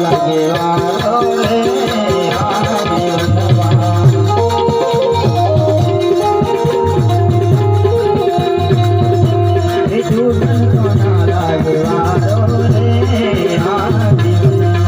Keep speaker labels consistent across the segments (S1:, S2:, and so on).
S1: લાગે વારો રે આ જીવનમાં દુર્ગંધો ના લાગે વારો રે આ જીવનમાં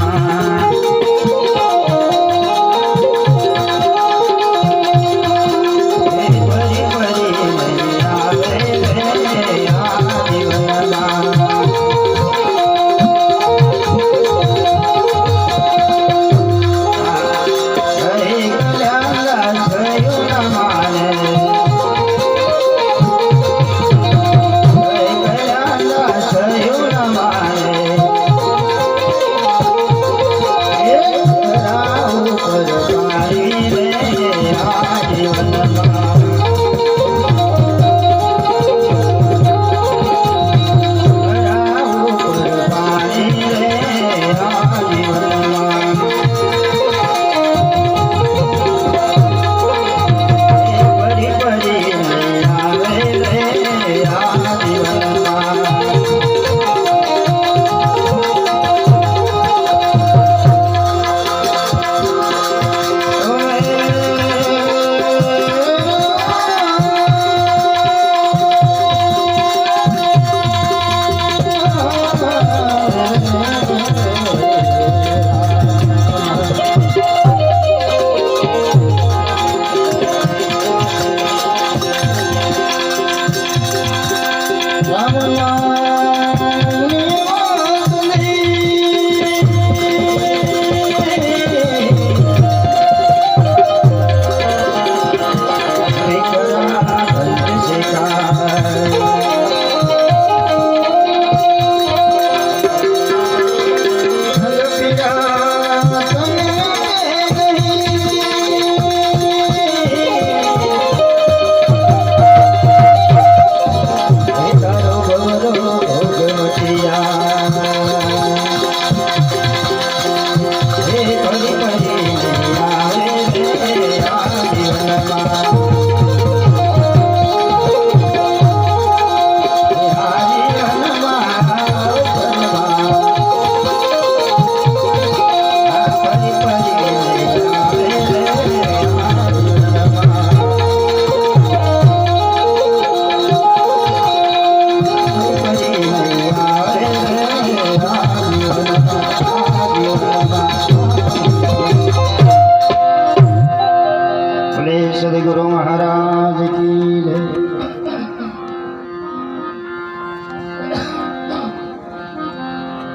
S1: सदगुरु महाराज की जय।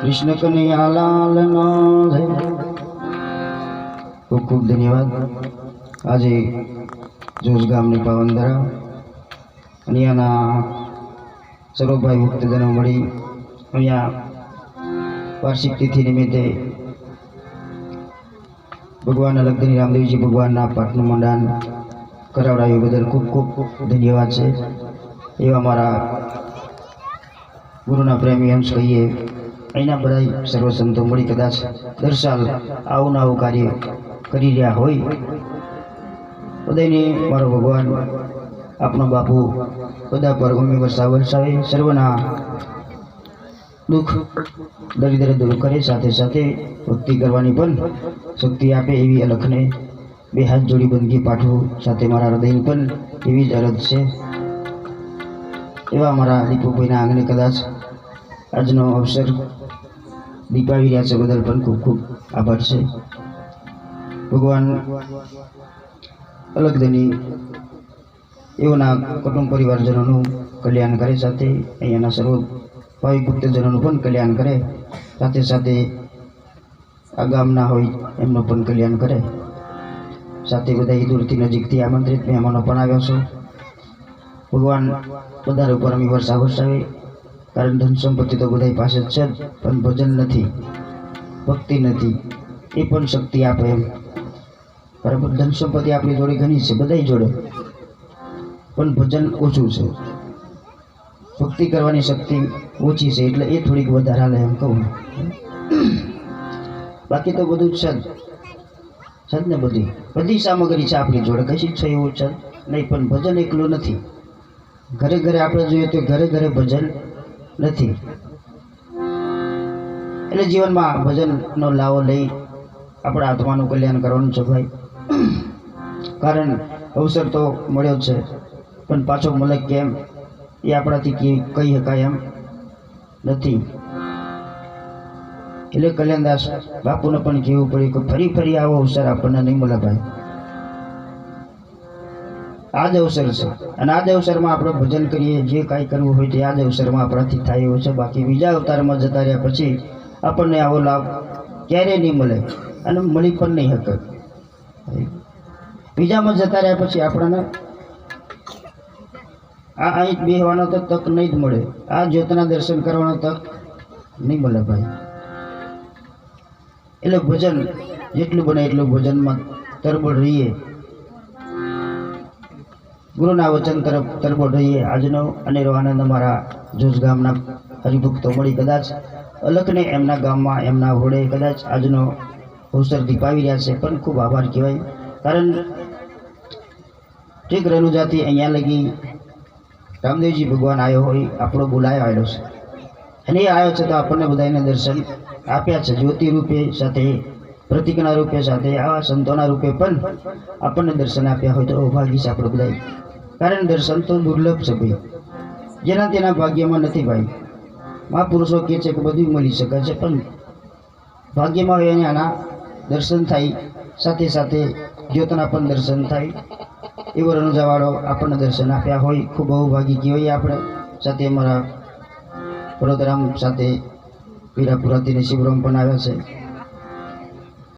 S1: कृष्ण कन्हैया लाल नो जय। खूब खूब धन्यवाद। आज जोश गामनी पावनधरा अहींयाना सर्व भाई भक्तजनो मळी अहींया वार्षिक तिथि निमित्ते भगवान लखधनी रामदेवजी भगवानना पाठનું મંડાણ કરાવડાવ્યું બદલ ખૂબ ખૂબ ધન્યવાદ છે। એવા મારા ગુરુના પ્રેમી અંશ કહીએ અહીંના બધા સર્વ સંતો મળી કદાચ દર સાલ આવું આવું કાર્ય કરી રહ્યા હોય બધાને મારો ભગવાન આપનો બાપુ બધા પર ઉમી વરસાવે સર્વના दुख दरिद्र दूर करे साथे साथे भक्ति करवानी पण शक्ति आपे एवी अलखने बे हाथ जोड़ी बंदगी पाठवू साथे मारा हृदय पण एवी ज अरज छे। एवा मारा दीपूभाईना आंगणे कदाच आजनो अवसर दीपावी रह्या छे बदल पण खूब खूब आभार छे। भगवान अलखधनी एवोना कुटुंब परिवारजनोनुं कल्याण करे साथे अहींयाना सर्व भाविक भक्तजनों पण कल्याण करे साथे साथे आ गामना होय एमनो पण कल्याण करे साथे बधाई दूरथी नजीकथी आमंत्रित मेहमानो पण आव्या छो। भगवान बधार उपर अमी वर्षा वरसावे कारण धन संपत्ति तो बधाई पासे छे पण भजन नथी भक्ति नथी ए पण शक्ति आपे एम बराबर। धन संपत्ति आपणी जोड़े घणी छे बधाई जोड़े पण भजन ओछुं छे भक्ति करवानी शक्ति ओછી છે એટલે એ થોડીક વધારે હાલે એમ કહું। બાકી તો બધું છદ ને બધી સામગ્રી છે આપણી જોડે કશી છે એવું છે નહીં પણ ભજન એકલું નથી। ઘરે ઘરે આપણે જોઈએ તો ઘરે ઘરે ભજન નથી એટલે જીવનમાં ભજનનો લાવો લઈ આપણા આત્માનું કલ્યાણ કરવાનું છે ભાઈ. કારણ અવસર તો મળ્યો છે, પણ પાછો મળે કેમ એ આપણાથી કહી શકાય એમ નથી. એટલે કલ્યાણદાસ બાપુને પણ કહેવું પડ્યું કે ફરી ફરી આવો અવસર આપણને નહીં મળે ભાઈ. આ જ અવસર છે, અને આ જ અવસરમાં આપણે ભજન કરીએ, જે કાંઈ કરવું હોય તે આ જ અવસરમાં આપણાથી થાય એવું છે. બાકી બીજા અવતારમાં જતા રહ્યા પછી આપણને આવો લાભ ક્યારેય નહીં મળે, અને મળી પણ નહીં શકે. બીજામાં જતા રહ્યા પછી આપણને અહીં બેસવાનો તો તક નહીં જ મળે, આ જ્યોતના દર્શન કરવાનો તક નહીં મળે ભાઈ. એટલે ભજન જેટલું બને એટલું ભજનમાં તરબોળ રહીએ, ગુરુના વચન તરફ તરબોળ રહીએ. આજનો અનેરો આનંદ અમારા જોજ ગામના હરિભક્તો મળી કદાચ અલખને એમના ગામમાં એમના હોડે કદાચ આજનો અવસર દીપાવી રહ્યા છે, પણ ખૂબ આભાર કહેવાય. કારણ ઠીક રણુજાથી અહીંયા લગી રામદેવજી ભગવાન આવ્યો હોય, આપણો બોલાયો આવેલો છે, અને એ આવ્યો છે તો આપણને બધાને દર્શન આપ્યા છે. જ્યોતિ રૂપે સાથે, પ્રતિકના રૂપે સાથે, આવા સંતોના રૂપે પણ આપણને દર્શન આપ્યા હોય તો અભાગી છે આપણે બધા. કારણ દર્શન તો દુર્લભ છે ભાઈ, જેના તેના ભાગ્યમાં નથી ભાઈ. મહાપુરુષો કહે છે કે બધું મળી શકે છે, પણ ભાગ્યમાં હોય અને આના દર્શન થાય, સાથે સાથે જ્યોતના પણ દર્શન થાય. એવો રણુજાવાળો આપણને દર્શન આપ્યા હોય, ખૂબ અભાગી કહેવાય આપણે. સાથે અમારા વડોદરામ સાથે વીરાપુરાથી શિવરામ પણ આવ્યા છે.